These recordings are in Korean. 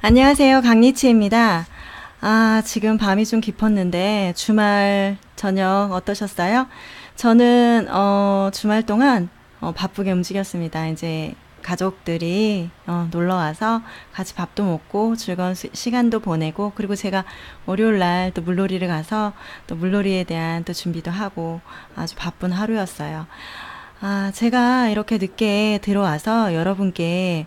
안녕하세요. 강리치입니다. 지금 밤이 좀 깊었는데 주말 저녁 어떠셨어요? 저는 주말 동안 바쁘게 움직였습니다. 이제 가족들이 놀러 와서 같이 밥도 먹고 즐거운 시간도 보내고, 그리고 제가 월요일 날 또 물놀이를 가서 또 물놀이에 대한 또 준비도 하고 아주 바쁜 하루였어요. 제가 이렇게 늦게 들어와서 여러분께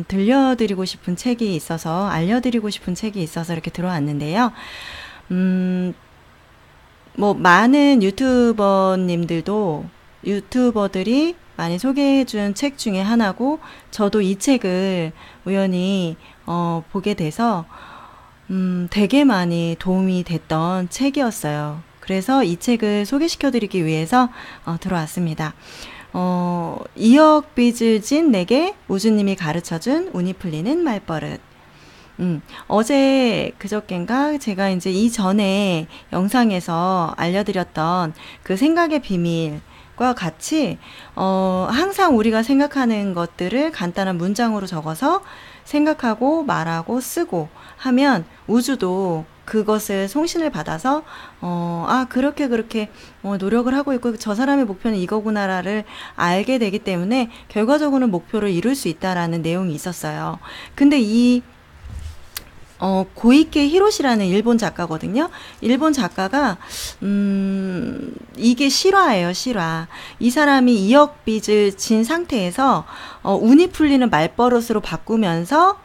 들려드리고 싶은 책이 있어서, 알려드리고 싶은 책이 있어서 이렇게 들어왔는데요. 음, 뭐, 많은 유튜버들이 많이 소개해준 책 중에 하나고, 저도 이 책을 우연히, 보게 돼서, 되게 많이 도움이 됐던 책이었어요. 그래서 이 책을 소개시켜드리기 위해서 들어왔습니다. 2억 빚을 진 내게 우주님이 가르쳐준 운이 풀리는 말버릇. 어제 그저껜가 제가 이제 이전에 영상에서 알려드렸던 그 생각의 비밀과 같이, 항상 우리가 생각하는 것들을 간단한 문장으로 적어서 생각하고 말하고 쓰고 하면 우주도 그것을 송신을 받아서 그렇게 노력을 하고 있고 저 사람의 목표는 이거구나를 알게 되기 때문에 결과적으로는 목표를 이룰 수 있다라는 내용이 있었어요. 근데 이 고이케 히로시라는 일본 작가거든요. 일본 작가가 이게 실화예요, 실화. 이 사람이 2억 빚을 진 상태에서 운이 풀리는 말버릇으로 바꾸면서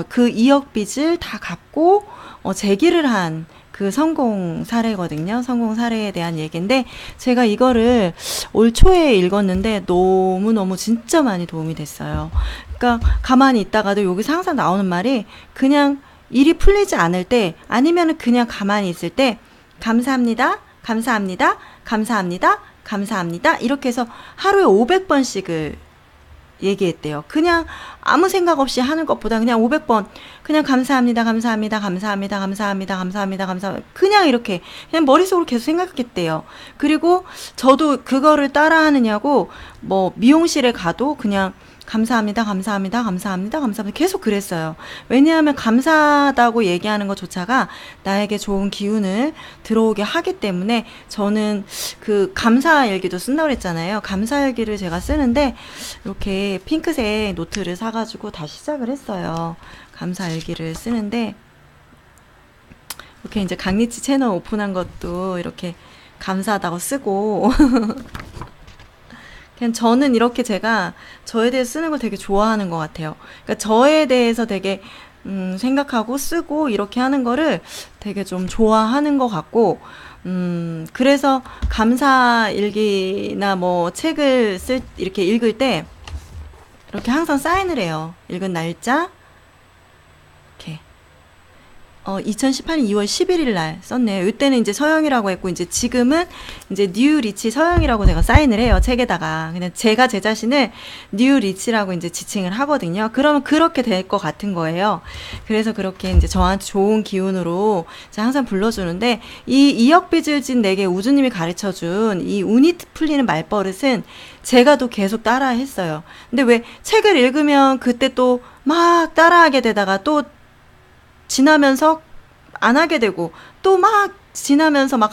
그 2억 빚을 다 갚고 재기를 한 그 성공 사례거든요. 성공 사례에 대한 얘기인데, 제가 이거를 올 초에 읽었는데 너무너무 진짜 많이 도움이 됐어요. 그러니까 가만히 있다가도 여기서 항상 나오는 말이, 그냥 일이 풀리지 않을 때, 아니면 그냥 가만히 있을 때 감사합니다, 감사합니다, 감사합니다, 감사합니다, 이렇게 해서 하루에 500번씩을 얘기했대요. 그냥 아무 생각 없이 하는 것보다 그냥 500번 그냥 감사합니다, 감사합니다, 감사합니다, 감사합니다, 감사합니다, 감사합니다, 그냥 이렇게 그냥 머릿속으로 계속 생각했대요. 그리고 저도 그거를 따라 하느냐고, 뭐 미용실에 가도 그냥 감사합니다, 감사합니다, 감사합니다, 감사합니다 계속 그랬어요. 왜냐하면 감사하다고 얘기하는 것조차가 나에게 좋은 기운을 들어오게 하기 때문에, 저는 그 감사일기도 쓴다고 그랬잖아요. 감사일기를 제가 쓰는데 이렇게 핑크색 노트를 사가지고 다시 시작을 했어요. 감사일기를 쓰는데, 이렇게 이제 강리치 채널 오픈한 것도 이렇게 감사하다고 쓰고 그냥 저는 이렇게 제가 저에 대해서 쓰는 걸 되게 좋아하는 것 같아요. 그러니까 저에 대해서 되게 생각하고 쓰고 이렇게 하는 거를 되게 좀 좋아하는 것 같고, 그래서 감사 일기나 뭐 책을 이렇게 읽을 때 이렇게 항상 사인을 해요. 읽은 날짜, 이렇게 2018년 2월 11일 날 썼네요. 이때는 이제 서영이라고 했고, 이제 지금은 이제 뉴 리치 서영이라고 제가 사인을 해요. 책에다가. 그냥 제가 제 자신을 뉴 리치라고 이제 지칭을 하거든요. 그러면 그렇게 될 것 같은 거예요. 그래서 그렇게 이제 저한테 좋은 기운으로 제가 항상 불러주는데, 이 2억 빚을 진 내게 우주님이 가르쳐준 이 운이 풀리는 말버릇은 제가 또 계속 따라 했어요. 근데 왜 책을 읽으면 그때 또 막 따라하게 되다가 또 지나면서 안 하게 되고, 또 막 지나면서 막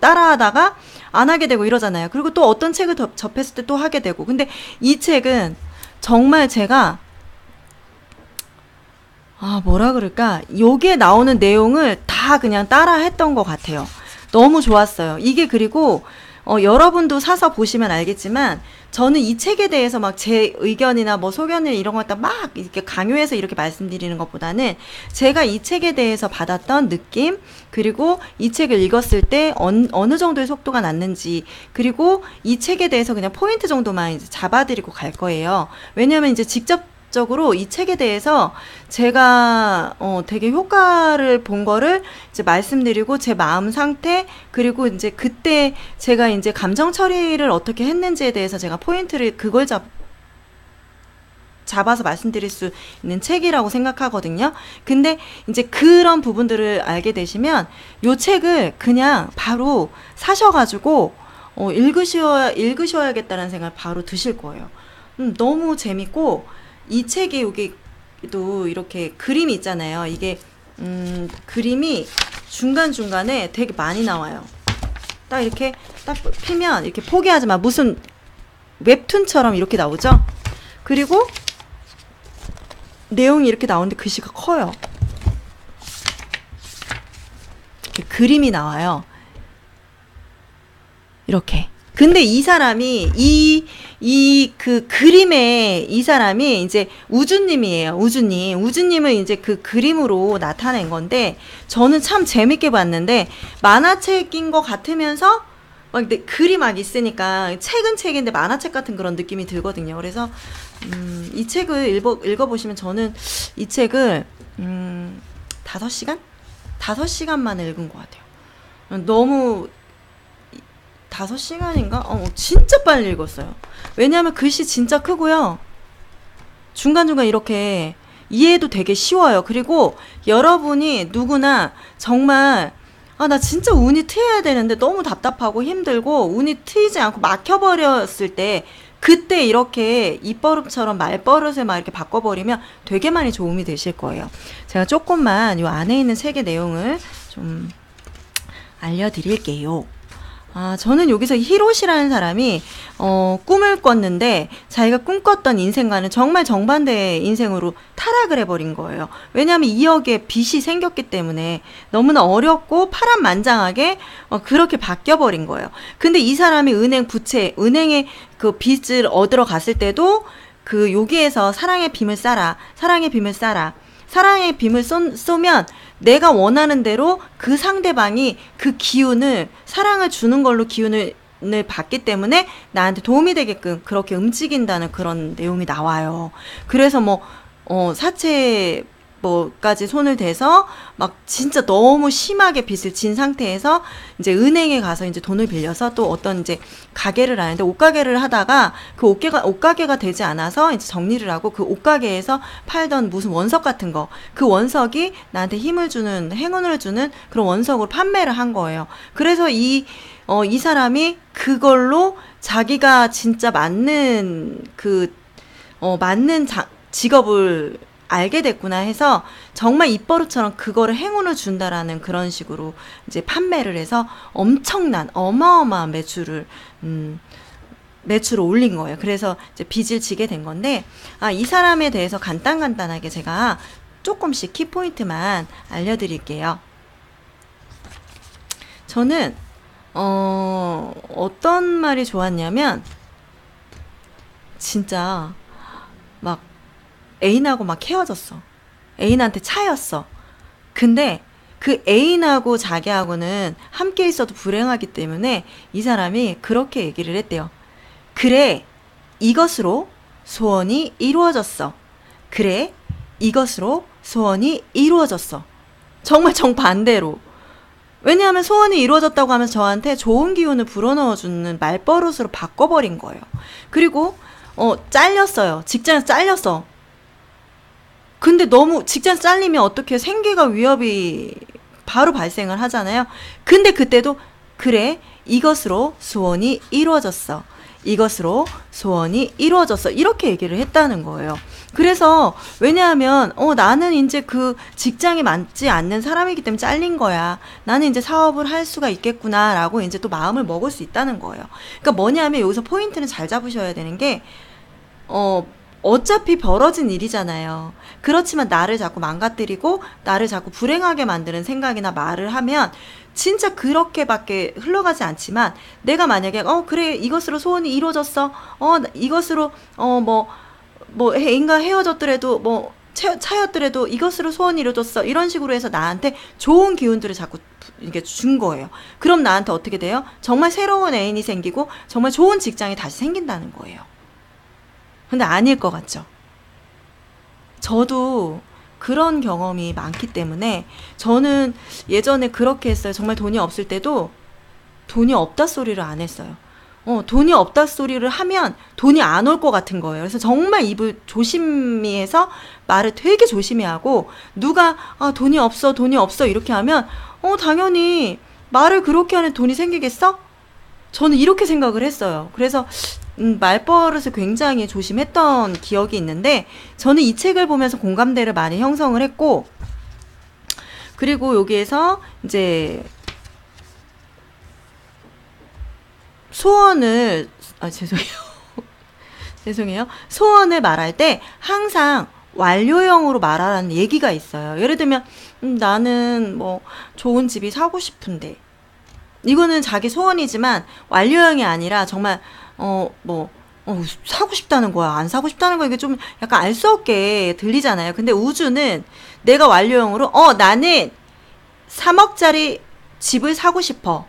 따라하다가 안 하게 되고 이러잖아요. 그리고 또 어떤 책을 접했을 때 또 하게 되고. 근데 이 책은 정말 제가, 뭐라 그럴까, 여기에 나오는 내용을 다 그냥 따라 했던 것 같아요. 너무 좋았어요. 이게, 그리고 여러분도 사서 보시면 알겠지만, 저는 이 책에 대해서 막 제 의견이나 뭐 소견을 이런 거 갖다 막 이렇게 강요해서 이렇게 말씀드리는 것보다는, 제가 이 책에 대해서 받았던 느낌, 그리고 이 책을 읽었을 때 어느 정도의 속도가 났는지, 그리고 이 책에 대해서 그냥 포인트 정도만 이제 잡아드리고 갈 거예요. 왜냐면 이제 직접적으로 이 책에 대해서 제가 되게 효과를 본 거를 이제 말씀드리고, 제 마음 상태, 그리고 이제 그때 제가 이제 감정 처리를 어떻게 했는지에 대해서 제가 포인트를 그걸 잡아서 말씀드릴 수 있는 책이라고 생각하거든요. 근데 이제 그런 부분들을 알게 되시면 요 책을 그냥 바로 사셔가지고 읽으셔야겠다는 생각을 바로 드실 거예요. 너무 재밌고, 이 책이 여기 책에도 이렇게 그림이 있잖아요. 이게 그림이 중간중간에 되게 많이 나와요. 딱 이렇게 딱 피면 이렇게 포기하지 마. 무슨 웹툰처럼 이렇게 나오죠? 그리고 내용이 이렇게 나오는데 글씨가 커요. 이렇게 그림이 나와요. 이렇게. 근데 이 사람이 그 그림에 이 사람이 이제 우주님이에요. 우주님을 이제 그 그림으로 나타낸 건데 저는 참 재밌게 봤는데 만화책인 것 같으면서 막 근데 글이 막 있으니까 책은 책인데 만화책 같은 그런 느낌이 들거든요. 그래서 이 책을 읽어보시면 저는 이 책을 5시간? 5시간 만에 읽은 것 같아요. 너무 5시간인가? 진짜 빨리 읽었어요. 왜냐하면 글씨 진짜 크고요. 중간중간 이렇게 이해도 되게 쉬워요. 그리고 여러분이 누구나 정말 나 진짜 운이 트여야 되는데 너무 답답하고 힘들고 운이 트이지 않고 막혀버렸을 때 그때 이렇게 입버릇처럼 말버릇을 막 이렇게 바꿔버리면 되게 많이 도움이 되실 거예요. 제가 조금만 이 안에 있는 책의 내용을 좀 알려드릴게요. 저는 여기서 히로시라는 사람이 꿈을 꿨는데 자기가 꿈꿨던 인생과는 정말 정반대의 인생으로 타락을 해버린 거예요. 왜냐하면 2억의 빚이 생겼기 때문에 너무나 어렵고 파란만장하게 그렇게 바뀌어버린 거예요. 근데 이 사람이 은행에 그 빚을 얻으러 갔을 때도 그 여기에서 사랑의 빔을 쏴라. 사랑의 빔을 쏘면 내가 원하는 대로 그 상대방이 그 기운을 사랑을 주는 걸로 기운을 받기 때문에 나한테 도움이 되게끔 그렇게 움직인다는 그런 내용이 나와요. 그래서 사채 뭐까지 손을 대서 막 진짜 너무 심하게 빚을 진 상태에서 이제 은행에 가서 이제 돈을 빌려서 또 어떤 이제 가게를 하는데 옷가게를 하다가 그 옷가게가 되지 않아서 이제 정리를 하고 그 옷가게에서 팔던 무슨 원석 같은 거 그 원석이 나한테 힘을 주는 행운을 주는 그런 원석으로 판매를 한 거예요. 그래서 이 사람이 그걸로 자기가 진짜 맞는 직업을 알게 됐구나 해서 정말 입버릇처럼 그거를 행운을 준다라는 그런 식으로 이제 판매를 해서 엄청난 어마어마한 매출을 올린 거예요. 그래서 이제 빚을 지게 된 건데 이 사람에 대해서 간단하게 제가 조금씩 키포인트만 알려드릴게요. 저는 어떤 말이 좋았냐면 진짜 막 애인하고 막 헤어졌어. 애인한테 차였어. 근데 그 애인하고 자기하고는 함께 있어도 불행하기 때문에 이 사람이 그렇게 얘기를 했대요. 그래, 이것으로 소원이 이루어졌어. 그래, 이것으로 소원이 이루어졌어. 정말 정반대로. 왜냐하면 소원이 이루어졌다고 하면서 저한테 좋은 기운을 불어넣어주는 말버릇으로 바꿔버린 거예요. 그리고 잘렸어요. 직장에서 잘렸어. 근데 너무 직장 잘리면 어떻게 생계가 위협이 바로 발생을 하잖아요. 근데 그때도 그래, 이것으로 소원이 이루어졌어. 이것으로 소원이 이루어졌어. 이렇게 얘기를 했다는 거예요. 그래서 왜냐하면 나는 이제 그 직장에 맞지 않는 사람이기 때문에 잘린 거야. 나는 이제 사업을 할 수가 있겠구나라고 이제 또 마음을 먹을 수 있다는 거예요. 그러니까 뭐냐면 여기서 포인트는 잘 잡으셔야 되는 게 어차피 벌어진 일이잖아요. 그렇지만 나를 자꾸 망가뜨리고 나를 자꾸 불행하게 만드는 생각이나 말을 하면 진짜 그렇게밖에 흘러가지 않지만 내가 만약에 그래 이것으로 소원이 이루어졌어. 이것으로 애인과 헤어졌더라도 차였더라도 이것으로 소원이 이루어졌어. 이런 식으로 해서 나한테 좋은 기운들을 자꾸 이렇게 준 거예요. 그럼 나한테 어떻게 돼요? 정말 새로운 애인이 생기고 정말 좋은 직장이 다시 생긴다는 거예요. 근데 아닐 것 같죠? 저도 그런 경험이 많기 때문에 저는 예전에 그렇게 했어요. 정말 돈이 없을 때도 돈이 없다 소리를 안 했어요. 돈이 없다 소리를 하면 돈이 안 올 것 같은 거예요. 그래서 정말 입을 조심히 해서 말을 되게 조심히 하고 누가 돈이 없어 이렇게 하면 당연히 말을 그렇게 하는 돈이 생기겠어? 저는 이렇게 생각을 했어요. 그래서 말버릇을 굉장히 조심했던 기억이 있는데 저는 이 책을 보면서 공감대를 많이 형성을 했고 그리고 여기에서 이제 소원을 죄송해요. 죄송해요. 소원을 말할 때 항상 완료형으로 말하라는 얘기가 있어요. 예를 들면 나는 뭐 좋은 집이 사고 싶은데 이거는 자기 소원이지만 완료형이 아니라 정말 사고 싶다는 거야. 안 사고 싶다는 거야. 이게 좀 약간 알 수 없게 들리잖아요. 근데 우주는 내가 완료형으로 나는 3억짜리 집을 사고 싶어.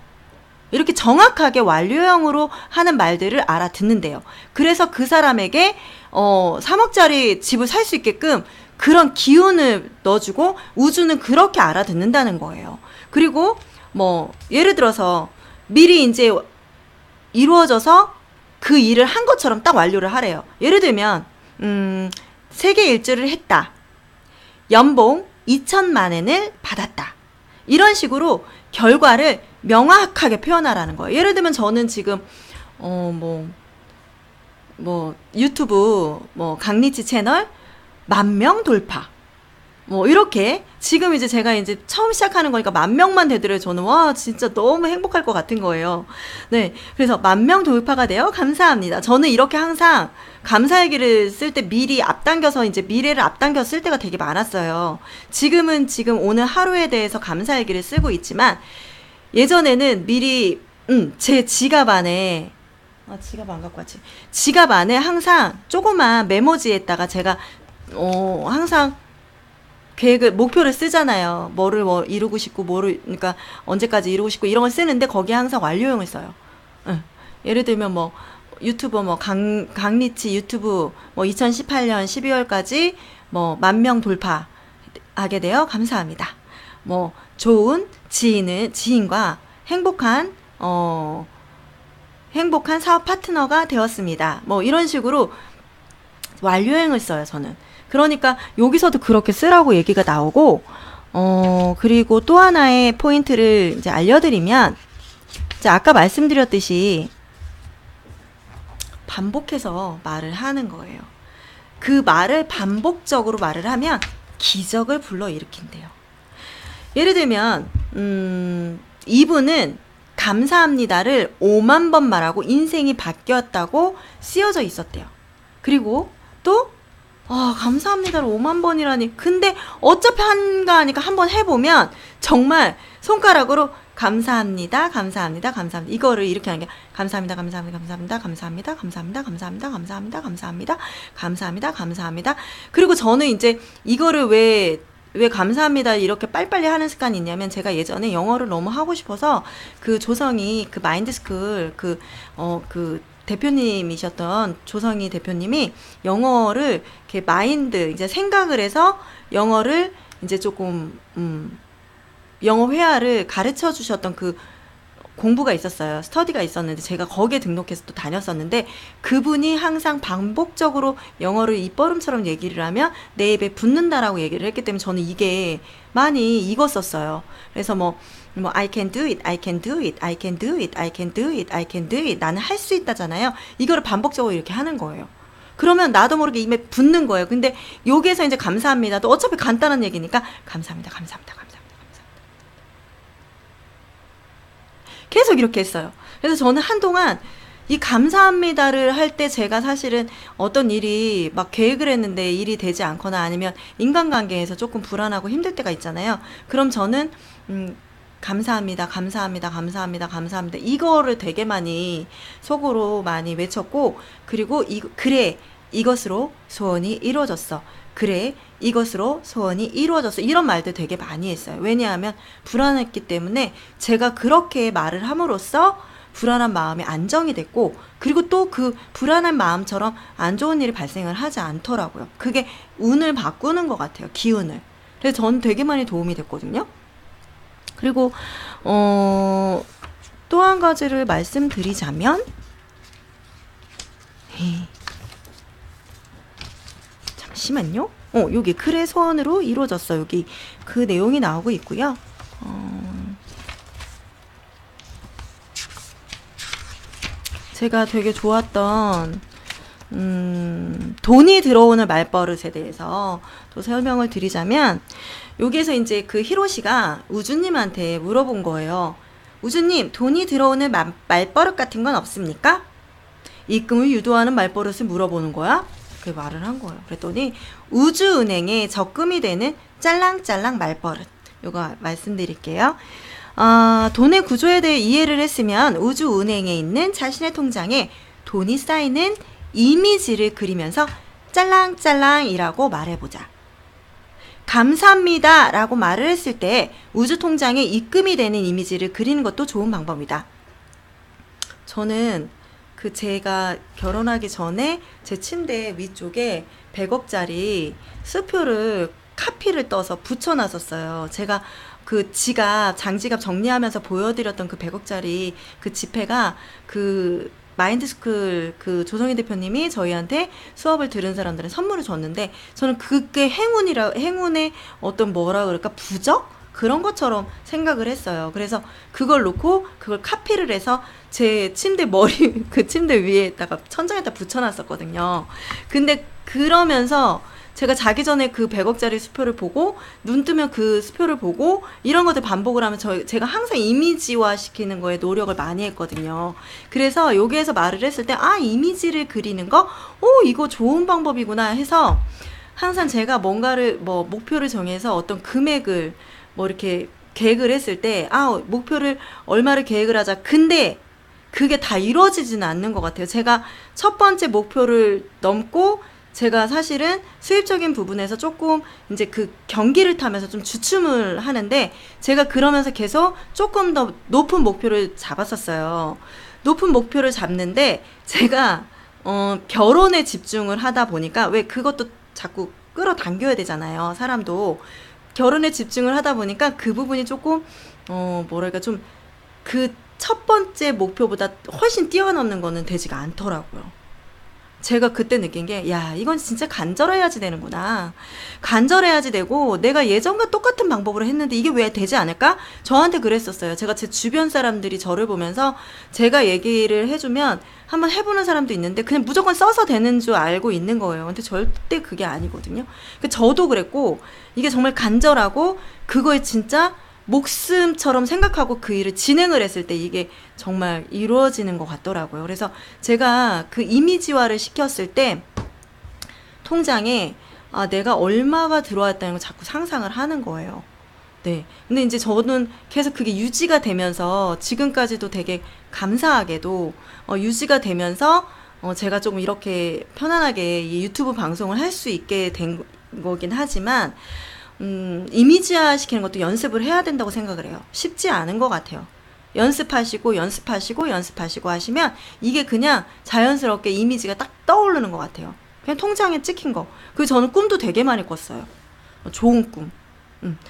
이렇게 정확하게 완료형으로 하는 말들을 알아듣는데요. 그래서 그 사람에게 3억짜리 집을 살 수 있게끔 그런 기운을 넣어주고 우주는 그렇게 알아듣는다는 거예요. 그리고 뭐 예를 들어서 미리 이제 이루어져서 그 일을 한 것처럼 딱 완료를 하래요. 예를 들면 세계 일주를 했다. 연봉 2천만 엔을 받았다. 이런 식으로 결과를 명확하게 표현하라는 거예요. 예를 들면 저는 지금 유튜브 강리치 채널 10,000명 돌파. 이렇게 지금 이제 제가 이제 처음 시작하는 거니까 10,000명만 되더라도 저는 와 진짜 너무 행복할 것 같은 거예요. 네, 그래서 10,000명 돌파가 돼요. 감사합니다. 저는 이렇게 항상 감사 얘기를 쓸 때 미리 앞당겨서 이제 미래를 앞당겨 쓸 때가 되게 많았어요. 지금 오늘 하루에 대해서 감사 얘기를 쓰고 있지만 예전에는 미리 제 지갑 안에 지갑 안 갖고 왔지. 지갑 안에 항상 조그만 메모지에다가 제가 항상 계획을 목표를 쓰잖아요. 뭐를 이루고 싶고 그러니까 언제까지 이루고 싶고 이런 걸 쓰는데 거기에 항상 완료형을 써요. 예를 들면 유튜버 강리치 유튜브 2018년 12월까지 10,000명 돌파하게 되어 감사합니다. 좋은 지인과 행복한 사업 파트너가 되었습니다. 이런 식으로 완료형을 써요, 저는. 그러니까 여기서도 그렇게 쓰라고 얘기가 나오고 그리고 또 하나의 포인트를 이제 알려드리면 이제 아까 말씀드렸듯이 반복해서 말을 하는 거예요. 그 말을 반복적으로 말을 하면 기적을 불러일으킨대요. 예를 들면 이분은 감사합니다를 5만 번 말하고 인생이 바뀌었다고 쓰여져 있었대요. 그리고 또 감사합니다를 5만 번이라니. 근데 어차피 한가 하니까 한번 해보면 정말 손가락으로 감사합니다, 감사합니다, 감사합니다. 이거를 이렇게 하는 게 감사합니다, 감사합니다, 감사합니다, 감사합니다, 감사합니다, 감사합니다, 감사합니다, 감사합니다, 감사합니다, 감사합니다. 그리고 저는 이제 이거를 왜 감사합니다 이렇게 빨리빨리 하는 습관이 있냐면 제가 예전에 영어를 너무 하고 싶어서 그 조성이 그 마인드스쿨 그 대표님이셨던 조성희 대표님이 영어를 이렇게 마인드 이제 생각을 해서 영어를 이제 조금 영어 회화를 가르쳐 주셨던 그 공부가 있었어요. 스터디가 있었는데 제가 거기에 등록해서 또 다녔었는데 그분이 항상 반복적으로 영어를 입버릇처럼 얘기를 하면 내 입에 붙는다라고 얘기를 했기 때문에 저는 이게 많이 익었었어요. 그래서 I can do it, I can do it, I can do it, I can do it, I can do it. 나는 할 수 있다잖아요. 이거를 반복적으로 이렇게 하는 거예요. 그러면 나도 모르게 입에 붙는 거예요. 근데 여기에서 이제 감사합니다도 어차피 간단한 얘기니까 감사합니다, 감사합니다, 감사합니다. 계속 이렇게 했어요. 그래서 저는 한동안 이 감사합니다를 할 때 제가 사실은 어떤 일이 막 계획을 했는데 일이 되지 않거나 아니면 인간관계에서 조금 불안하고 힘들 때가 있잖아요. 그럼 저는 감사합니다, 감사합니다, 감사합니다, 감사합니다. 이거를 되게 많이 속으로 많이 외쳤고 그리고 그래 이것으로 소원이 이루어졌어. 그래 이것으로 소원이 이루어졌어. 이런 말들 되게 많이 했어요. 왜냐하면 불안했기 때문에 제가 그렇게 말을 함으로써 불안한 마음이 안정이 됐고 그리고 또 그 불안한 마음처럼 안 좋은 일이 발생을 하지 않더라고요. 그게 운을 바꾸는 것 같아요. 기운을. 그래서 저는 되게 많이 도움이 됐거든요. 그리고 또 한 가지를 말씀드리자면 잠시만요. 여기 그래 소원으로 이루어졌어. 여기 그 내용이 나오고 있고요. 제가 되게 좋았던 돈이 들어오는 말버릇에 대해서 또 설명을 드리자면, 여기에서 이제 그 히로시가 우주님한테 물어본 거예요. 우주님, 돈이 들어오는 말버릇 같은 건 없습니까? 입금을 유도하는 말버릇을 물어보는 거야. 그 말을 한 거예요. 그랬더니 우주은행에 적금이 되는 짤랑짤랑 말버릇, 요거 말씀드릴게요. 돈의 구조에 대해 이해를 했으면 우주은행에 있는 자신의 통장에 돈이 쌓이는 이미지를 그리면서 짤랑짤랑이라고 말해보자. 감사합니다 라고 말을 했을 때 우주통장에 입금이 되는 이미지를 그리는 것도 좋은 방법이다. 저는 제가 결혼하기 전에 제 침대 위쪽에 100억짜리 수표를 카피를 떠서 붙여놨었어요. 제가 그 장지갑 정리하면서 보여드렸던 그 100억짜리 그 지폐가 그 마인드스쿨 그 조성희 대표님이 저희한테 수업을 들은 사람들은 선물을 줬는데, 저는 그게 행운의 어떤 뭐라 그럴까, 부적? 그런 것처럼 생각을 했어요. 그래서 그걸 놓고 그걸 카피를 해서 제 침대 그 침대 위에다가 천장에다 붙여놨었거든요. 근데 그러면서 제가 자기 전에 그 100억짜리 수표를 보고 눈 뜨면 그 수표를 보고 이런 것들 반복을 하면 제가 항상 이미지화 시키는 거에 노력을 많이 했거든요. 그래서 여기에서 말을 했을 때 이미지를 그리는 거? 이거 좋은 방법이구나 해서 항상 제가 뭔가를 목표를 정해서 어떤 금액을 이렇게 계획을 했을 때 목표를 얼마를 계획을 하자. 근데 그게 다 이루어지지는 않는 것 같아요. 제가 첫 번째 목표를 넘고 제가 사실은 수입적인 부분에서 조금 이제 그 경기를 타면서 좀 주춤을 하는데, 제가 그러면서 계속 조금 더 높은 목표를 잡았었어요. 높은 목표를 잡는데 제가 결혼에 집중을 하다 보니까, 왜 그것도 자꾸 끌어당겨야 되잖아요. 사람도 결혼에 집중을 하다 보니까 그 부분이 조금 뭐랄까 좀 그 첫 번째 목표보다 훨씬 뛰어넘는 거는 되지가 않더라고요. 제가 그때 느낀 게, 이건 진짜 간절해야지 되는구나. 간절해야지 되고, 내가 예전과 똑같은 방법으로 했는데 이게 왜 되지 않을까? 저한테 그랬었어요. 제가 제 주변 사람들이 저를 보면서 제가 얘기를 해주면 한번 해보는 사람도 있는데 그냥 무조건 써서 되는 줄 알고 있는 거예요. 근데 절대 그게 아니거든요. 저도 그랬고, 이게 정말 간절하고 그거에 진짜 목숨처럼 생각하고 그 일을 진행을 했을 때 이게 정말 이루어지는 것 같더라고요. 그래서 제가 그 이미지화를 시켰을 때 통장에 내가 얼마가 들어왔다는 걸 자꾸 상상을 하는 거예요. 네. 근데 이제 저는 계속 그게 유지가 되면서 지금까지도 되게 감사하게도 유지가 되면서 제가 조금 이렇게 편안하게 이 유튜브 방송을 할 수 있게 된 거긴 하지만, 이미지화 시키는 것도 연습을 해야 된다고 생각을 해요. 쉽지 않은 것 같아요. 연습하시고 하시면 이게 그냥 자연스럽게 이미지가 딱 떠오르는 것 같아요. 그냥 통장에 찍힌 거. 그리고 저는 꿈도 되게 많이 꿨어요. 좋은 꿈.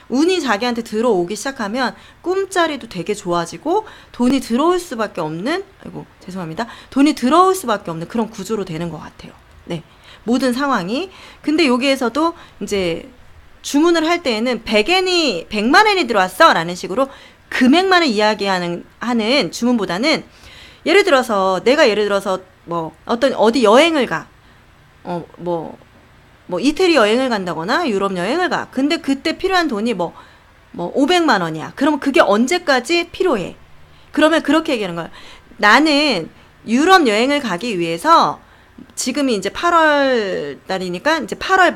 운이 자기한테 들어오기 시작하면 꿈자리도 되게 좋아지고 돈이 들어올 수밖에 없는, 돈이 들어올 수밖에 없는 그런 구조로 되는 것 같아요. 네. 모든 상황이. 근데 여기에서도 이제 주문을 할 때에는 100만 엔이 들어왔어 라는 식으로 금액만을 이야기하는 주문보다는, 예를 들어서 어디 여행을 가, 이태리 여행을 간다거나 유럽 여행을 가. 근데 그때 필요한 돈이 500만 원이야. 그러면 그게 언제까지 필요해? 그러면 그렇게 얘기하는 거야. 나는 유럽 여행을 가기 위해서 지금이 이제 8월 달이니까 이제 8월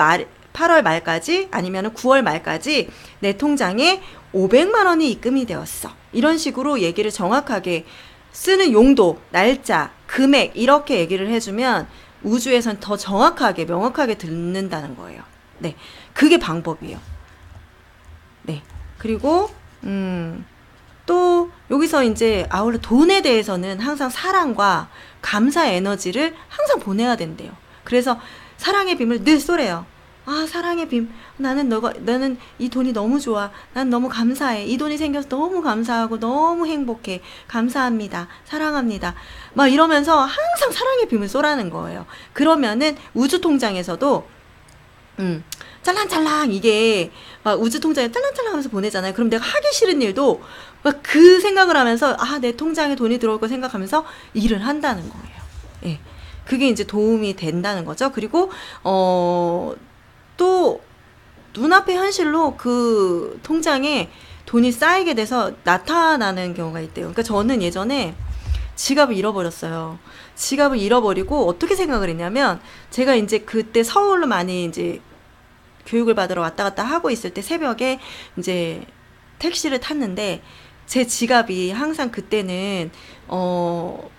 말까지 아니면 9월 말까지 내 통장에 500만 원이 입금이 되었어. 이런 식으로 얘기를 정확하게 쓰는 용도, 날짜, 금액 이렇게 얘기를 해주면 우주에선 더 정확하게 명확하게 듣는다는 거예요. 네, 그게 방법이에요. 네, 그리고 또 여기서 이제 아울러 돈에 대해서는 항상 사랑과 감사 에너지를 항상 보내야 된대요. 그래서 사랑의 빔을 늘 쏘래요. 사랑의 빔. 너는 이 돈이 너무 좋아. 난 너무 감사해. 이 돈이 생겨서 너무 감사하고 너무 행복해. 감사합니다. 사랑합니다. 막 이러면서 항상 사랑의 빔을 쏘라는 거예요. 그러면은 우주 통장에서도 짤랑짤랑 이게 막 우주 통장에 짤랑짤랑 하면서 보내잖아요. 그럼 내가 하기 싫은 일도 막 그 생각을 하면서 아, 내 통장에 돈이 들어올 거 생각하면서 일을 한다는 거예요. 예. 그게 이제 도움이 된다는 거죠. 그리고 또 눈앞의 현실로 그 통장에 돈이 쌓이게 돼서 나타나는 경우가 있대요. 그러니까 저는 예전에 지갑을 잃어버렸어요. 지갑을 잃어버리고 어떻게 생각을 했냐면 제가 이제 그때 서울로 많이 이제 교육을 받으러 왔다 갔다 하고 있을 때 새벽에 이제 택시를 탔는데 제 지갑이 항상 그때는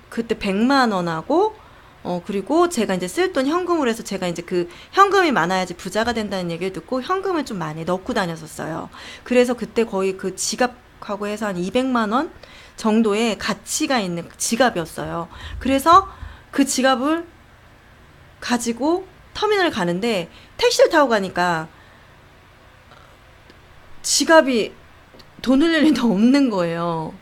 그때 100만 원하고 그리고 제가 이제 쓸 돈 현금으로 해서 제가 이제 그 현금이 많아야지 부자가 된다는 얘기를 듣고 현금을 좀 많이 넣고 다녔었어요. 그래서 그때 거의 그 지갑하고 해서 한 200만 원 정도의 가치가 있는 지갑이었어요. 그래서 그 지갑을 가지고 터미널을 가는데 택시를 타고 가니까 지갑이 돈 흘릴 일도 없는 거예요.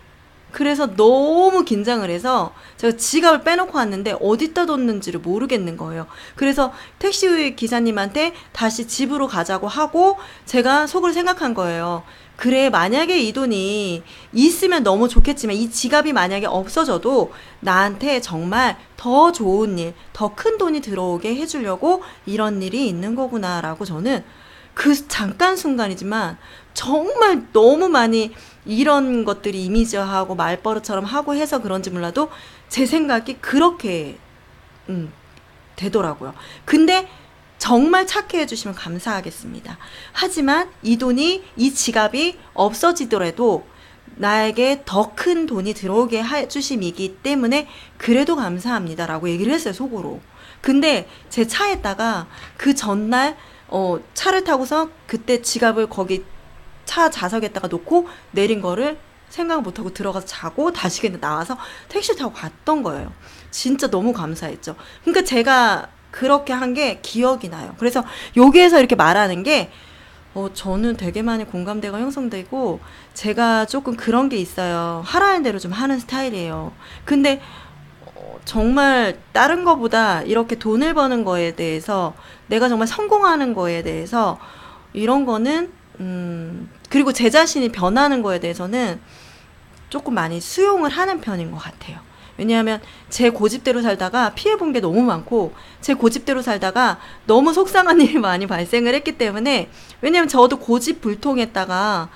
그래서 너무 긴장을 해서 제가 지갑을 빼놓고 왔는데 어디다 뒀는지를 모르겠는 거예요. 그래서 택시 기사님한테 다시 집으로 가자고 하고 제가 속으로 생각한 거예요. 그래, 만약에 이 돈이 있으면 너무 좋겠지만 이 지갑이 만약에 없어져도 나한테 정말 더 좋은 일, 더 큰 돈이 들어오게 해주려고 이런 일이 있는 거구나라고 저는 그 잠깐 순간이지만 정말 너무 많이 이런 것들이 이미지화하고 말버릇처럼 하고 해서 그런지 몰라도 제 생각이 그렇게 되더라고요. 근데 정말 착해 해주시면 감사하겠습니다. 하지만 이 돈이, 이 지갑이 없어지더라도 나에게 더 큰 돈이 들어오게 해주심이기 때문에 그래도 감사합니다라고 얘기를 했어요, 속으로. 근데 제 차에다가 그 전날 차를 타고서 그때 지갑을 거기 차 좌석에다가 놓고 내린 거를 생각 못하고 들어가서 자고 다시 그냥 나와서 택시 타고 갔던 거예요. 진짜 너무 감사했죠. 그러니까 제가 그렇게 한 게 기억이 나요. 그래서 여기에서 이렇게 말하는 게 저는 되게 많이 공감대가 형성되고 제가 조금 그런 게 있어요. 하라는 대로 좀 하는 스타일이에요. 근데 정말 다른 거보다 이렇게 돈을 버는 거에 대해서 내가 정말 성공하는 거에 대해서 이런 거는 그리고 제 자신이 변하는 거에 대해서는 조금 많이 수용을 하는 편인 것 같아요. 왜냐하면 제 고집대로 살다가 피해본 게 너무 많고 제 고집대로 살다가 너무 속상한 일이 많이 발생을 했기 때문에 왜냐하면 저도 고집불통했다가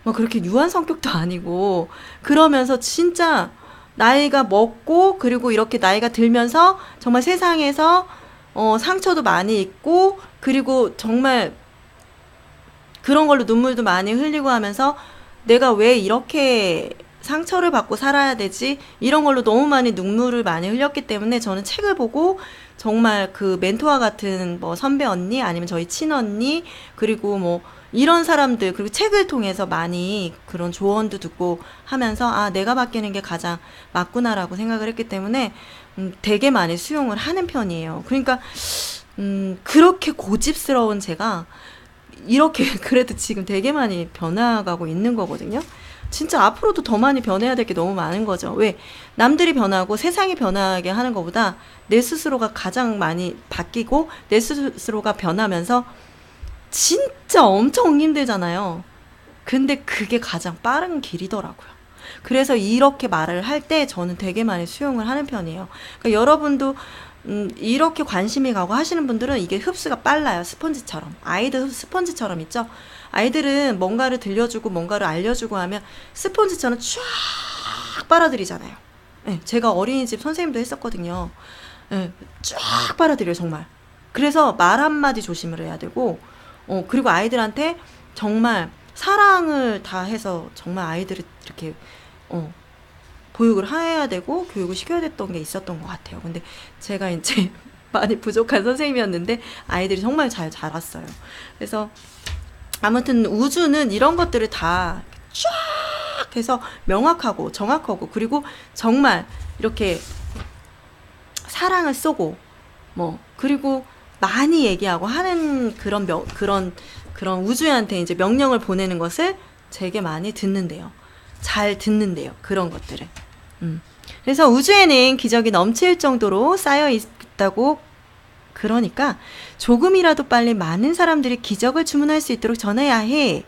뭐 그렇게 유한 성격도 아니고 그러면서 진짜 나이가 먹고 그리고 이렇게 나이가 들면서 정말 세상에서 상처도 많이 있고 그리고 정말 그런 걸로 눈물도 많이 흘리고 하면서 내가 왜 이렇게 상처를 받고 살아야 되지? 이런 걸로 너무 많이 눈물을 많이 흘렸기 때문에 저는 책을 보고 정말 그 멘토와 같은 뭐 선배 언니 아니면 저희 친언니 그리고 뭐 이런 사람들 그리고 책을 통해서 많이 그런 조언도 듣고 하면서 아 내가 바뀌는 게 가장 맞구나라고 생각을 했기 때문에 되게 많이 수용을 하는 편이에요. 그러니까 그렇게 고집스러운 제가 이렇게 그래도 지금 되게 많이 변화가고 있는 거거든요. 진짜 앞으로도 더 많이 변해야 될 게 너무 많은 거죠. 왜? 남들이 변하고 세상이 변하게 하는 것보다 내 스스로가 가장 많이 바뀌고 내 스스로가 변하면서 진짜 엄청 힘들잖아요. 근데 그게 가장 빠른 길이더라고요. 그래서 이렇게 말을 할 때 저는 되게 많이 수용을 하는 편이에요. 그러니까 여러분도 이렇게 관심이 가고 하시는 분들은 이게 흡수가 빨라요. 스펀지처럼. 아이들 스펀지처럼 있죠? 아이들은 뭔가를 들려주고 뭔가를 알려주고 하면 스펀지처럼 쫙 빨아들이잖아요. 네, 제가 어린이집 선생님도 했었거든요. 네, 쫙 빨아들여요, 정말. 그래서 말 한마디 조심을 해야 되고, 그리고 아이들한테 정말 사랑을 다 해서 정말 아이들을 이렇게, 보육을 해야 되고 교육을 시켜야 됐던 게 있었던 것 같아요. 근데 제가 이제 많이 부족한 선생님이었는데 아이들이 정말 잘 자랐어요. 그래서 아무튼 우주는 이런 것들을 다 쫙 해서 명확하고 정확하고 그리고 정말 이렇게 사랑을 쏘고 뭐 그리고 많이 얘기하고 하는 그런 우주한테 이제 명령을 보내는 것을 되게 많이 듣는데요. 잘 듣는데요. 그런 것들을. 그래서 우주에는 기적이 넘칠 정도로 쌓여 있다고 그러니까 조금이라도 빨리 많은 사람들이 기적을 주문할 수 있도록 전해야 해.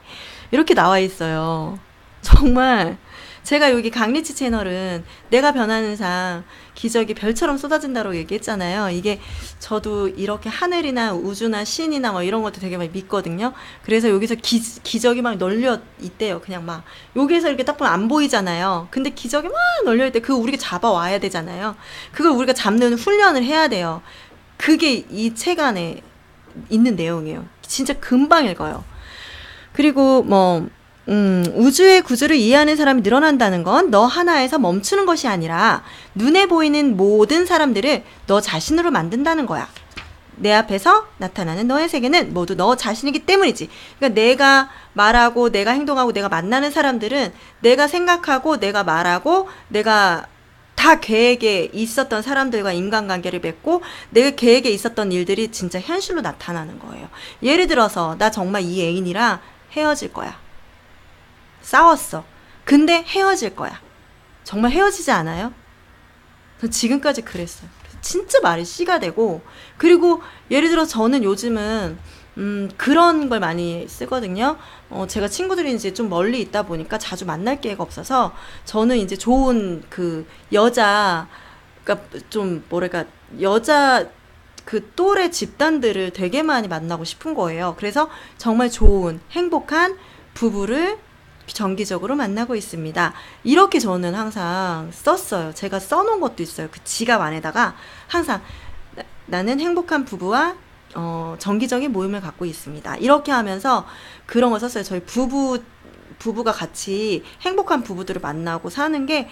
이렇게 나와 있어요. 정말 제가 여기 강리치 채널은 내가 변하는 삶 기적이 별처럼 쏟아진다고 얘기했잖아요. 이게 저도 이렇게 하늘이나 우주나 신이나 뭐 이런 것도 되게 많이 믿거든요. 그래서 여기서 기적이 막 널려 있대요. 그냥 막 여기에서 이렇게 딱 보면 안 보이잖아요. 근데 기적이 막 널려 있대. 그거 우리가 잡아와야 되잖아요. 그걸 우리가 잡는 훈련을 해야 돼요. 그게 이 책 안에 있는 내용이에요. 진짜 금방 읽어요. 그리고 뭐 우주의 구조를 이해하는 사람이 늘어난다는 건 너 하나에서 멈추는 것이 아니라 눈에 보이는 모든 사람들을 너 자신으로 만든다는 거야. 내 앞에서 나타나는 너의 세계는 모두 너 자신이기 때문이지. 그러니까 내가 말하고 내가 행동하고 내가 만나는 사람들은 내가 생각하고 내가 말하고 내가 다 계획에 있었던 사람들과 인간관계를 맺고 내 계획에 있었던 일들이 진짜 현실로 나타나는 거예요. 예를 들어서 나 정말 이 애인이랑 헤어질 거야. 싸웠어. 근데 헤어질 거야. 정말 헤어지지 않아요? 저 지금까지 그랬어요. 진짜 말이 씨가 되고, 그리고 예를 들어 저는 요즘은 그런 걸 많이 쓰거든요. 제가 친구들이 이제 좀 멀리 있다 보니까 자주 만날 기회가 없어서 저는 이제 좋은 그 여자, 그러니까 좀 뭐랄까 여자 그 또래 집단들을 되게 많이 만나고 싶은 거예요. 그래서 정말 좋은 행복한 부부를 정기적으로 만나고 있습니다. 이렇게 저는 항상 썼어요. 제가 써놓은 것도 있어요. 그 지갑 안에다가 항상 나는 행복한 부부와 정기적인 모임을 갖고 있습니다. 이렇게 하면서 그런 거 썼어요. 저희 부부가 같이 행복한 부부들을 만나고 사는 게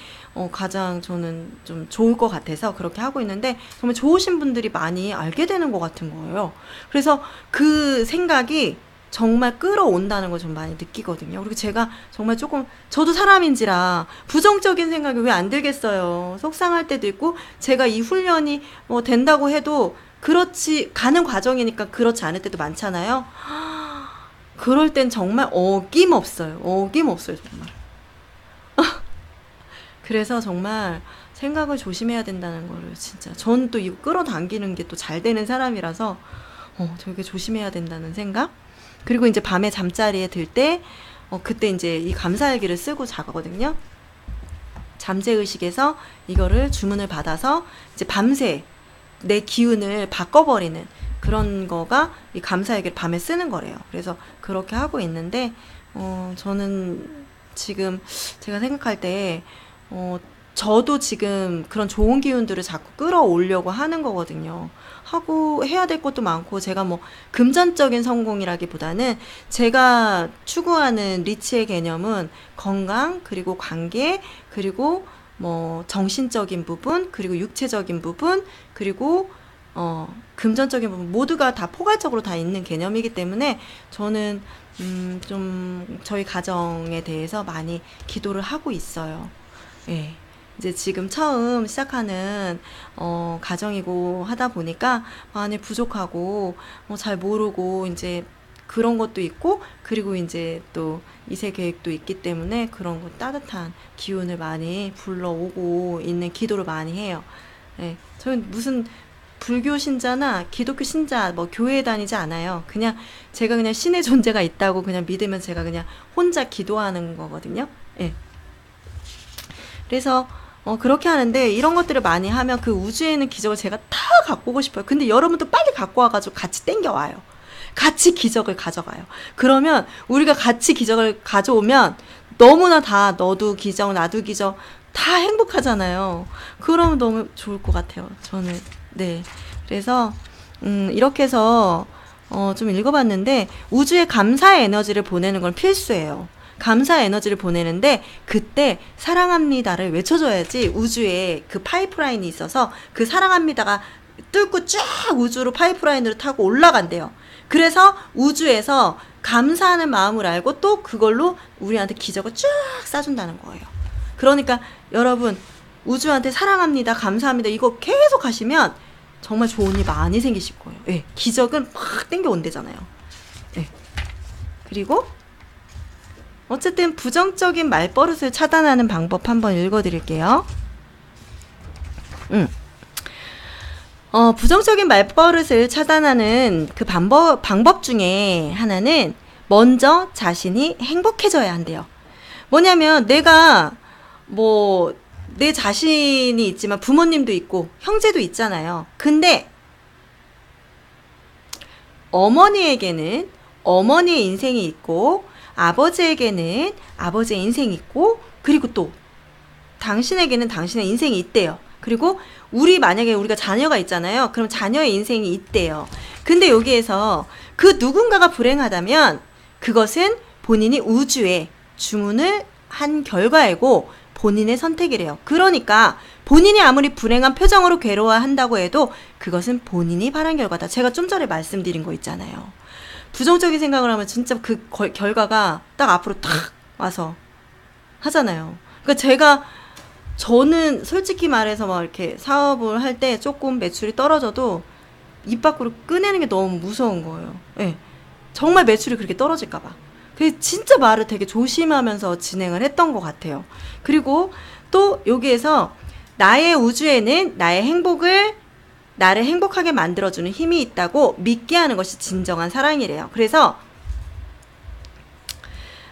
가장 저는 좀 좋을 것 같아서 그렇게 하고 있는데 정말 좋으신 분들이 많이 알게 되는 것 같은 거예요. 그래서 그 생각이 정말 끌어온다는 걸 좀 많이 느끼거든요. 그리고 제가 정말 조금 저도 사람인지라 부정적인 생각이 왜 안 들겠어요. 속상할 때도 있고 제가 이 훈련이 뭐 된다고 해도 그렇지 가는 과정이니까 그렇지 않을 때도 많잖아요. 그럴 땐 정말 어김없어요. 정말. 그래서 정말 생각을 조심해야 된다는 거를 진짜 전 또 이거 끌어당기는 게 또 잘 되는 사람이라서 되게 조심해야 된다는 생각. 그리고 이제 밤에 잠자리에 들 때 그때 이제 이 감사일기를 쓰고 자거든요. 잠재의식에서 이거를 주문을 받아서 이제 밤새 내 기운을 바꿔버리는 그런 거가 이 감사일기를 밤에 쓰는 거래요. 그래서 그렇게 하고 있는데 저는 지금 제가 생각할 때 저도 지금 그런 좋은 기운들을 자꾸 끌어오려고 하는 거거든요. 하고 해야 될 것도 많고 제가 뭐 금전적인 성공이라기보다는 제가 추구하는 리치의 개념은 건강 그리고 관계 그리고 뭐 정신적인 부분 그리고 육체적인 부분 그리고 금전적인 부분 모두가 다 포괄적으로 다 있는 개념이기 때문에 저는 좀 저희 가정에 대해서 많이 기도를 하고 있어요. 예. 이제 지금 처음 시작하는 가정이고 하다 보니까 많이 부족하고 잘 모르고 이제 그런 것도 있고 그리고 이제 또 이세 계획도 있기 때문에 그런 거 따뜻한 기운을 많이 불러오고 있는 기도를 많이 해요. 예. 저는 무슨 불교 신자나 기독교 신자 뭐 교회에 다니지 않아요. 그냥 제가 그냥 신의 존재가 있다고 그냥 믿으면 제가 그냥 혼자 기도하는 거거든요. 예. 그래서 그렇게 하는데 이런 것들을 많이 하면 그 우주에 있는 기적을 제가 다 갖고 오고 싶어요. 근데 여러분도 빨리 갖고 와가지고 같이 땡겨와요. 같이 기적을 가져가요. 그러면 우리가 같이 기적을 가져오면 너무나 다 너도 기적 나도 기적 다 행복하잖아요. 그러면 너무 좋을 것 같아요. 저는 네. 그래서 이렇게 해서 좀 읽어봤는데 우주에 감사의 에너지를 보내는 건 필수예요. 감사 에너지를 보내는데 그때 사랑합니다를 외쳐줘야지 우주에 그 파이프라인이 있어서 그 사랑합니다가 뚫고 쫙 우주로 파이프라인으로 타고 올라간대요. 그래서 우주에서 감사하는 마음을 알고 또 그걸로 우리한테 기적을 쫙 쏴준다는 거예요. 그러니까 여러분 우주한테 사랑합니다 감사합니다 이거 계속 하시면 정말 좋은 일 많이 생기실 거예요. 예, 기적은 팍 땡겨온대잖아요. 예. 그리고 어쨌든 부정적인 말버릇을 차단하는 방법 한번 읽어드릴게요. 부정적인 말버릇을 차단하는 그 방법 중에 하나는 먼저 자신이 행복해져야 한대요. 뭐냐면 내가 뭐 내 자신이 있지만 부모님도 있고 형제도 있잖아요. 근데 어머니에게는 어머니의 인생이 있고 아버지에게는 아버지의 인생이 있고 그리고 또 당신에게는 당신의 인생이 있대요. 그리고 만약에 우리가 자녀가 있잖아요. 그럼 자녀의 인생이 있대요. 근데 여기에서 그 누군가가 불행하다면 그것은 본인이 우주에 주문을 한 결과이고 본인의 선택이래요. 그러니까 본인이 아무리 불행한 표정으로 괴로워한다고 해도 그것은 본인이 바란 결과다. 제가 좀 전에 말씀드린 거 있잖아요. 부정적인 생각을 하면 진짜 그 결과가 딱 앞으로 탁 와서 하잖아요. 그러니까 저는 솔직히 말해서 막 이렇게 사업을 할 때 조금 매출이 떨어져도 입 밖으로 꺼내는 게 너무 무서운 거예요. 네. 정말 매출이 그렇게 떨어질까봐. 그래서 진짜 말을 되게 조심하면서 진행을 했던 것 같아요. 그리고 또 여기에서 나의 우주에는 나를 행복하게 만들어주는 힘이 있다고 믿게 하는 것이 진정한 사랑이래요. 그래서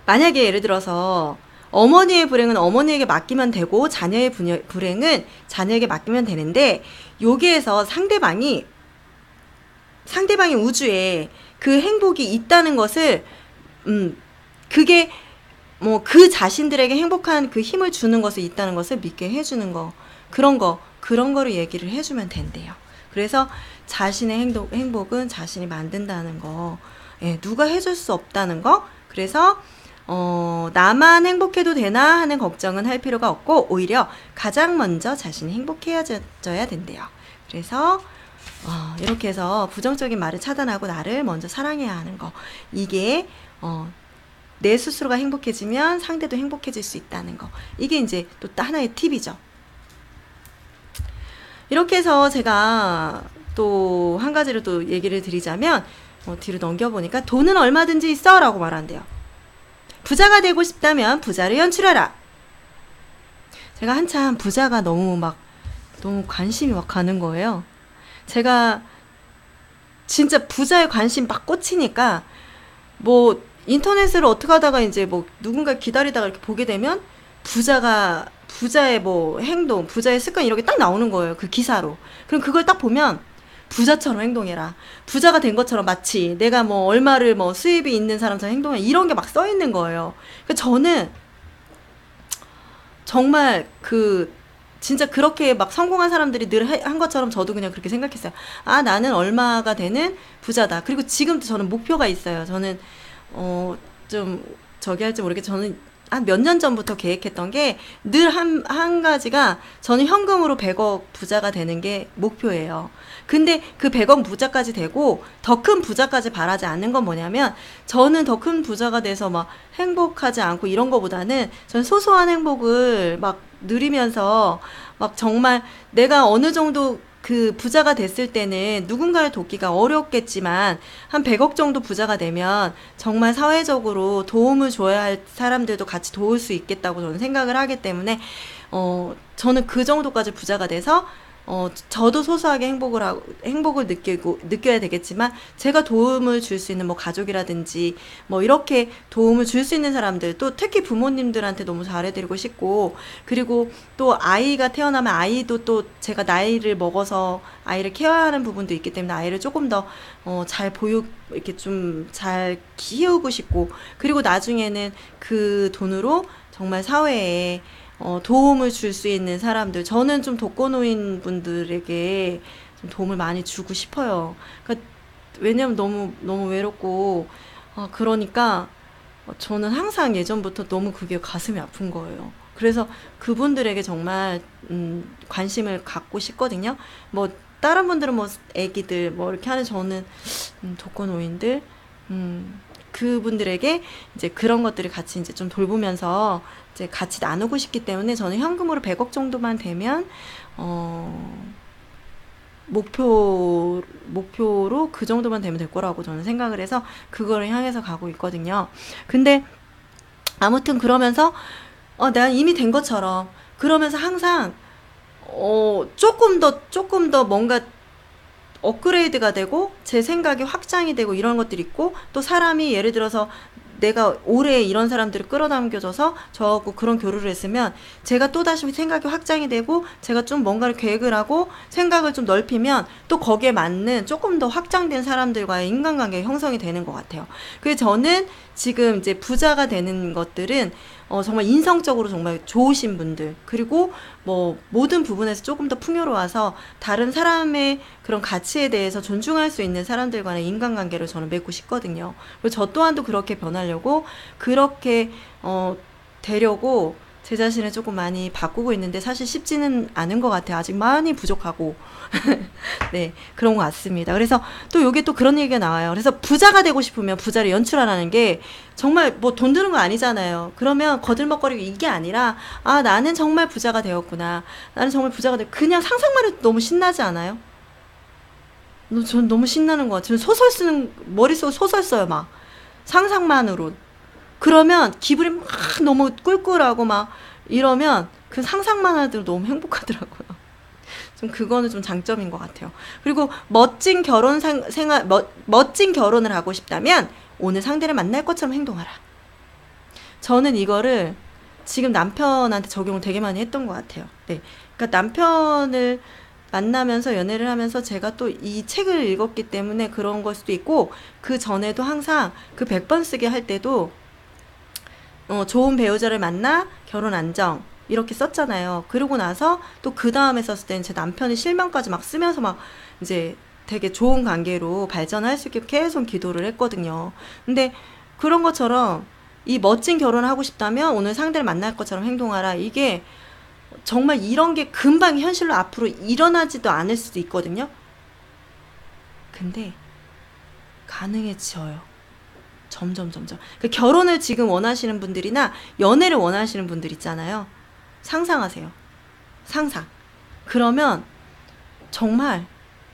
만약에 예를 들어서 어머니의 불행은 어머니에게 맡기면 되고 자녀의 불행은 자녀에게 맡기면 되는데 여기에서 상대방이 우주에 그 행복이 있다는 것을 그게 뭐 그 자신들에게 행복한 그 힘을 주는 것을 있다는 것을 믿게 해주는 거 그런 거를 얘기를 해주면 된대요. 그래서 자신의 행복은 자신이 만든다는 거, 예, 누가 해줄 수 없다는 거. 그래서 나만 행복해도 되나 하는 걱정은 할 필요가 없고 오히려 가장 먼저 자신이 행복해져야 된대요. 그래서 이렇게 해서 부정적인 말을 차단하고 나를 먼저 사랑해야 하는 거. 이게 내 스스로가 행복해지면 상대도 행복해질 수 있다는 거. 이게 이제 또 하나의 팁이죠. 이렇게 해서 제가 또 한 가지를 또 얘기를 드리자면 뒤로 넘겨보니까 돈은 얼마든지 있어 라고 말한대요. 부자가 되고 싶다면 부자를 연출하라. 제가 한참 부자가 너무 관심이 막 가는 거예요. 제가 진짜 부자에 관심 막 꽂히니까 뭐 인터넷을 어떻게 하다가 이제 뭐 누군가 기다리다가 이렇게 보게 되면 부자의 뭐 행동, 부자의 습관 이렇게 딱 나오는 거예요. 그 기사로. 그럼 그걸 딱 보면 부자처럼 행동해라. 부자가 된 것처럼 마치 내가 뭐 얼마를 뭐 수입이 있는 사람처럼 행동해. 이런 게 막 써 있는 거예요. 그러니까 저는 정말 진짜 그렇게 막 성공한 사람들이 늘 한 것처럼 저도 그냥 그렇게 생각했어요. 아, 나는 얼마가 되는 부자다. 그리고 지금도 저는 목표가 있어요. 저는 좀 저기 할지 모르겠지만 저는 한 몇 년 전부터 계획했던 게 늘 한 가지가 저는 현금으로 100억 부자가 되는 게 목표예요. 근데 그 100억 부자까지 되고 더 큰 부자까지 바라지 않는 건 뭐냐면 저는 더 큰 부자가 돼서 막 행복하지 않고 이런 거보다는 전 소소한 행복을 막 누리면서 막 정말 내가 어느 정도 그 부자가 됐을 때는 누군가를 돕기가 어렵겠지만 한 100억 정도 부자가 되면 정말 사회적으로 도움을 줘야 할 사람들도 같이 도울 수 있겠다고 저는 생각을 하기 때문에 저는 그 정도까지 부자가 돼서 저도 소소하게 행복을 느껴야 되겠지만, 제가 도움을 줄 수 있는 뭐 가족이라든지, 뭐 이렇게 도움을 줄 수 있는 사람들, 또 특히 부모님들한테 너무 잘해드리고 싶고, 그리고 또 아이가 태어나면 아이도 또 제가 나이를 먹어서 아이를 케어하는 부분도 있기 때문에 아이를 조금 더, 이렇게 좀 잘 키우고 싶고, 그리고 나중에는 그 돈으로 정말 사회에 도움을 줄 수 있는 사람들, 저는 좀 독거노인 분들에게 좀 도움을 많이 주고 싶어요. 그러니까 왜냐면 너무 외롭고, 그러니까 저는 항상 예전부터 너무 그게 가슴이 아픈 거예요. 그래서 그분들에게 정말 관심을 갖고 싶거든요. 뭐 다른 분들은 뭐 애기들 뭐 이렇게 하는, 저는 독거노인들, 그분들에게 이제 그런 것들을 같이 이제 좀 돌보면서 이제 같이 나누고 싶기 때문에, 저는 현금으로 100억 정도만 되면 목표로 그 정도만 되면 될 거라고 저는 생각을 해서 그거를 향해서 가고 있거든요. 근데 아무튼 그러면서 난 이미 된 것처럼, 그러면서 항상 조금 더 뭔가 업그레이드가 되고 제 생각이 확장이 되고 이런 것들이 있고, 또 사람이 예를 들어서 내가 오래 이런 사람들을 끌어당겨줘서 저하고 그런 교류를 했으면 제가 또다시 생각이 확장이 되고 제가 좀 뭔가를 계획을 하고 생각을 좀 넓히면 또 거기에 맞는 조금 더 확장된 사람들과의 인간관계가 형성이 되는 것 같아요. 그래서 저는 지금 이제 부자가 되는 것들은 정말 인성적으로 정말 좋으신 분들, 그리고 뭐 모든 부분에서 조금 더 풍요로워서 다른 사람의 그런 가치에 대해서 존중할 수 있는 사람들과의 인간관계를 저는 맺고 싶거든요. 그리고 저 또한도 그렇게 변하려고, 그렇게 되려고 제 자신을 조금 많이 바꾸고 있는데 사실 쉽지는 않은 것 같아요. 아직 많이 부족하고 네, 그런 것 같습니다. 그래서 또 요게 또 그런 얘기가 나와요. 그래서 부자가 되고 싶으면 부자를 연출하라는 게 정말 뭐 돈 드는 거 아니잖아요. 그러면 거들먹거리고 이게 아니라, 아, 나는 정말 부자가 되었구나, 나는 정말 부자가 되었, 그냥 상상만 해도 너무 신나지 않아요? 전 너무 신나는 것 같아요. 소설 쓰는, 머릿속에 소설 써요, 막 상상만으로. 그러면 기분이 막 너무 꿀꿀하고 막 이러면 그 상상만 해도 너무 행복하더라고요. 좀 그거는 좀 장점인 것 같아요. 그리고 멋진 결혼 생활, 멋진 결혼을 하고 싶다면 오늘 상대를 만날 것처럼 행동하라. 저는 이거를 지금 남편한테 적용을 되게 많이 했던 것 같아요. 네. 그러니까 남편을 만나면서 연애를 하면서 제가 또 이 책을 읽었기 때문에 그런 걸 수도 있고, 그 전에도 항상 그 100번 쓰기 할 때도 좋은 배우자를 만나 결혼 안정 이렇게 썼잖아요. 그러고 나서 또 그 다음에 썼을 때는 제 남편의 실명까지 막 쓰면서 막 이제 되게 좋은 관계로 발전할 수 있게 계속 기도를 했거든요. 근데 그런 것처럼 이 멋진 결혼을 하고 싶다면 오늘 상대를 만날 것처럼 행동하라. 이게 정말 이런 게 금방 현실로 앞으로 일어나지도 않을 수도 있거든요. 근데 가능해져요. 점점. 그 결혼을 지금 원하시는 분들이나 연애를 원하시는 분들 있잖아요. 상상하세요. 상상. 그러면 정말,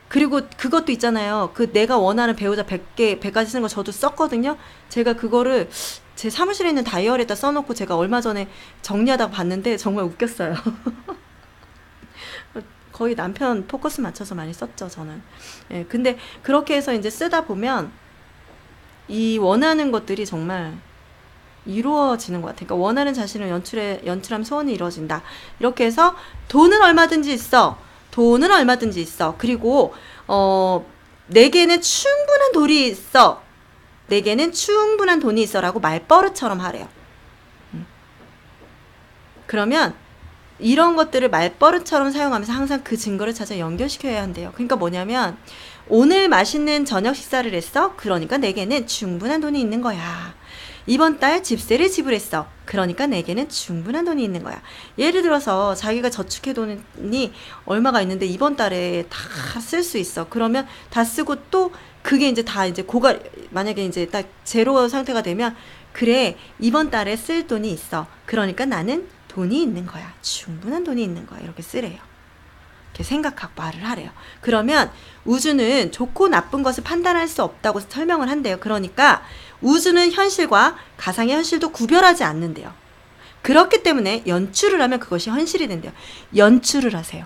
그리고 그것도 있잖아요. 그 내가 원하는 배우자 100가지 쓰는 거 저도 썼거든요. 제가 그거를 제 사무실에 있는 다이어리에다 써놓고 제가 얼마 전에 정리하다가 봤는데 정말 웃겼어요. 거의 남편 포커스 맞춰서 많이 썼죠, 저는. 예, 근데 그렇게 해서 이제 쓰다 보면 이 원하는 것들이 정말 이루어지는 것 같아요. 그러니까 원하는 자신을 연출하면 소원이 이루어진다. 이렇게 해서 돈은 얼마든지 있어. 돈은 얼마든지 있어. 그리고 내게는 충분한 돈이 있어. 내게는 충분한 돈이 있어라고 말버릇처럼 하래요. 그러면 이런 것들을 말버릇처럼 사용하면서 항상 그 증거를 찾아 연결시켜야 한대요. 그러니까 뭐냐면, 오늘 맛있는 저녁 식사를 했어. 그러니까 내게는 충분한 돈이 있는 거야. 이번 달 집세를 지불했어. 그러니까 내게는 충분한 돈이 있는 거야. 예를 들어서 자기가 저축해 돈이 얼마가 있는데 이번 달에 다 쓸 수 있어. 그러면 다 쓰고 또 그게 이제 다 이제 만약에 이제 딱 제로 상태가 되면, 그래, 이번 달에 쓸 돈이 있어. 그러니까 나는 돈이 있는 거야. 충분한 돈이 있는 거야. 이렇게 쓰래요. 이렇게 생각하고 말을 하래요. 그러면 우주는 좋고 나쁜 것을 판단할 수 없다고 설명을 한대요. 그러니까 우주는 현실과 가상의 현실도 구별하지 않는데요. 그렇기 때문에 연출을 하면 그것이 현실이 된대요. 연출을 하세요.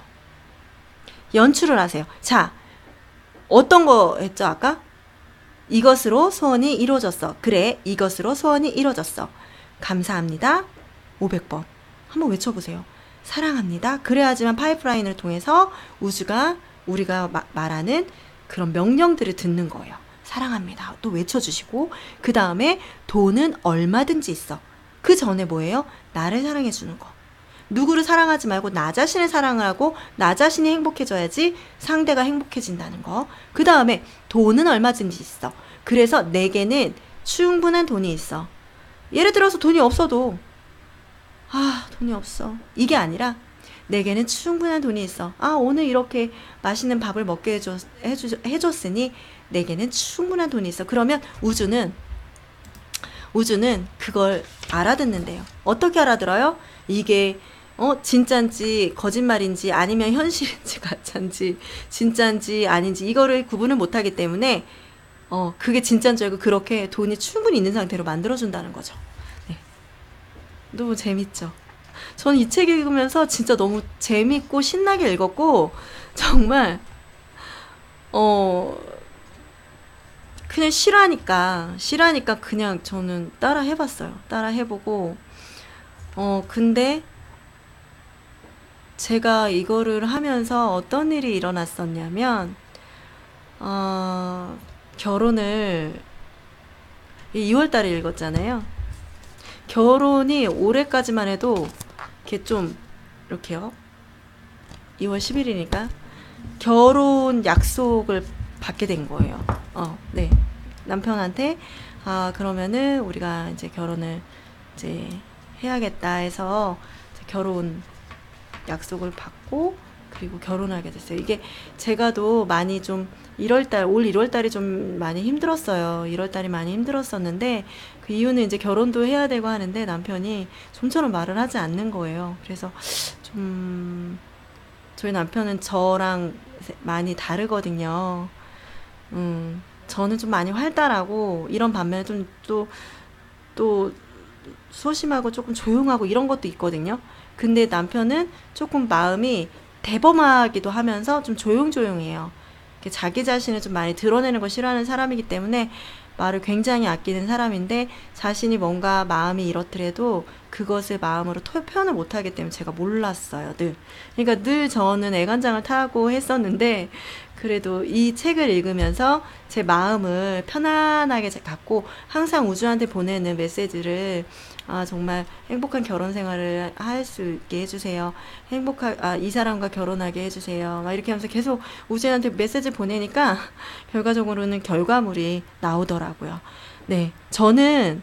연출을 하세요. 자, 어떤 거 했죠, 아까? 이것으로 소원이 이루어졌어. 그래, 이것으로 소원이 이루어졌어. 감사합니다. 500번. 한번 외쳐보세요. 사랑합니다. 그래야지만 파이프라인을 통해서 우주가 우리가 말하는 그런 명령들을 듣는 거예요. 사랑합니다. 또 외쳐주시고, 그 다음에 돈은 얼마든지 있어. 그 전에 뭐예요? 나를 사랑해주는 거. 누구를 사랑하지 말고 나 자신을 사랑하고 나 자신이 행복해져야지 상대가 행복해진다는 거. 그 다음에 돈은 얼마든지 있어. 그래서 내게는 충분한 돈이 있어. 예를 들어서 돈이 없어도, 돈이 없어. 이게 아니라 내게는 충분한 돈이 있어. 오늘 이렇게 맛있는 밥을 먹게 해줬으니 내게는 충분한 돈이 있어. 그러면 우주는 그걸 알아듣는데요. 어떻게 알아들어요? 이게 진짠지 거짓말인지 아니면 현실인지 가짜인지 진짠지 아닌지 이거를 구분을 못하기 때문에 그게 진짠 줄 알고 그렇게 돈이 충분히 있는 상태로 만들어준다는 거죠. 네. 너무 재밌죠? 저는 이 책 읽으면서 진짜 너무 재밌고 신나게 읽었고, 정말 어, 그냥 싫으니까 그냥 저는 따라 해봤어요. 따라 해보고, 근데 제가 이거를 하면서 어떤 일이 일어났었냐면, 어, 결혼을 2월 달에 읽었잖아요. 결혼이 올해까지만 해도 이렇게 좀 이렇게요. 2월 10일이니까 결혼 약속을 받게 된 거예요. 네. 남편한테 그러면은 우리가 이제 결혼을 이제 해야겠다 해서 이제 결혼 약속을 받고 그리고 결혼하게 됐어요. 이게 제가도 많이 좀 올 1월 달이 좀 많이 힘들었어요. 1월 달이 많이 힘들었었는데 그 이유는 이제 결혼도 해야 되고 하는데 남편이 좀처럼 말을 하지 않는 거예요. 그래서 좀 저희 남편은 저랑 많이 다르거든요. 저는 좀 많이 활달하고 이런 반면에 좀 또 소심하고 조금 조용하고 이런 것도 있거든요. 근데 남편은 조금 마음이 대범하기도 하면서 좀 조용조용해요. 자기 자신을 좀 많이 드러내는 걸 싫어하는 사람이기 때문에 말을 굉장히 아끼는 사람인데 자신이 뭔가 마음이 이렇더라도 그것을 마음으로 표현을 못하기 때문에 제가 몰랐어요, 늘. 그러니까 늘 저는 애간장을 타고 했었는데 그래도 이 책을 읽으면서 제 마음을 편안하게 갖고 항상 우주한테 보내는 메시지를 정말 행복한 결혼 생활을 할 수 있게 해주세요. 이 사람과 결혼하게 해주세요. 막 이렇게 하면서 계속 우주한테 메시지 보내니까 결과적으로는 결과물이 나오더라고요. 네. 저는,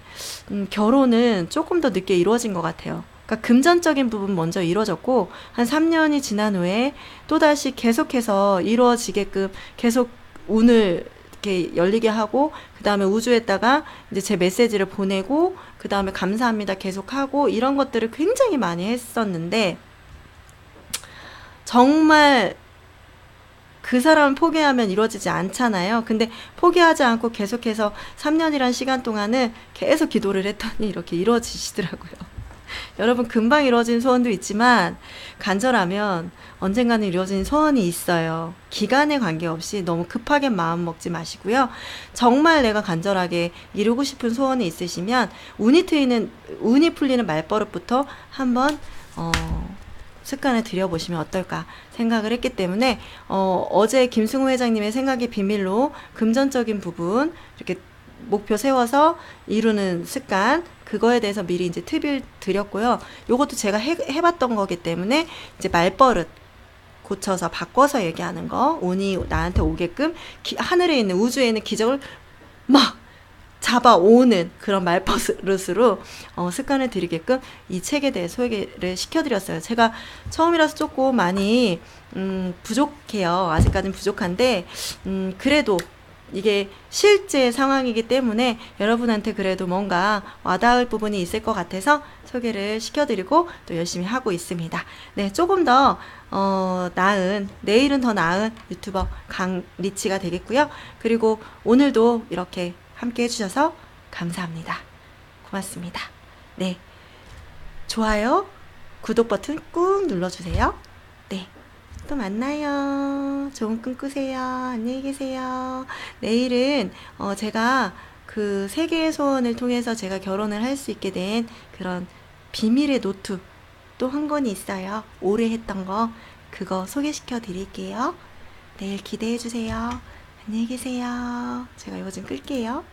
결혼은 조금 더 늦게 이루어진 것 같아요. 그러니까 금전적인 부분 먼저 이루어졌고, 한 3년이 지난 후에 또다시 계속해서 이루어지게끔 계속 운을 이렇게 열리게 하고, 그 다음에 우주에다가 이제 제 메시지를 보내고, 그 다음에 감사합니다 계속하고, 이런 것들을 굉장히 많이 했었는데, 정말 그 사람을 포기하면 이루어지지 않잖아요. 근데 포기하지 않고 계속해서 3년이란 시간 동안은 계속 기도를 했더니 이렇게 이루어지시더라고요. 여러분, 금방 이루어진 소원도 있지만 간절하면 언젠가는 이루어진 소원이 있어요. 기간에 관계없이 너무 급하게 마음 먹지 마시고요. 정말 내가 간절하게 이루고 싶은 소원이 있으시면 운이 풀리는 말버릇부터 한번 습관을 들여보시면 어떨까 생각을 했기 때문에 어제 김승우 회장님의 생각의 비밀로 금전적인 부분 이렇게 목표 세워서 이루는 습관 그거에 대해서 미리 이제 팁을 드렸고요. 요것도 제가 해봤던 거기 때문에 이제 말버릇 고쳐서 바꿔서 얘기하는 거 운이 나한테 오게끔 하늘에 있는 우주에 있는 기적을 막 잡아오는 그런 말버릇으로 습관을 들이게끔 이 책에 대해 소개를 시켜드렸어요. 제가 처음이라서 조금 많이 부족해요. 아직까지는 부족한데 그래도 이게 실제 상황이기 때문에 여러분한테 그래도 뭔가 와닿을 부분이 있을 것 같아서 소개를 시켜드리고 또 열심히 하고 있습니다. 네, 조금 더 내일은 더 나은 유튜버 강리치가 되겠고요. 그리고 오늘도 이렇게 함께 해주셔서 감사합니다. 고맙습니다. 네, 좋아요, 구독 버튼 꾹 눌러주세요. 네, 또 만나요. 좋은 꿈 꾸세요. 안녕히 계세요. 내일은 제가 그 세 개의 소원을 통해서 제가 결혼을 할 수 있게 된 그런 비밀의 노트 또 한 권이 있어요. 오래 했던 거 그거 소개시켜 드릴게요. 내일 기대해 주세요. 안녕히 계세요. 제가 이거 좀 끌게요.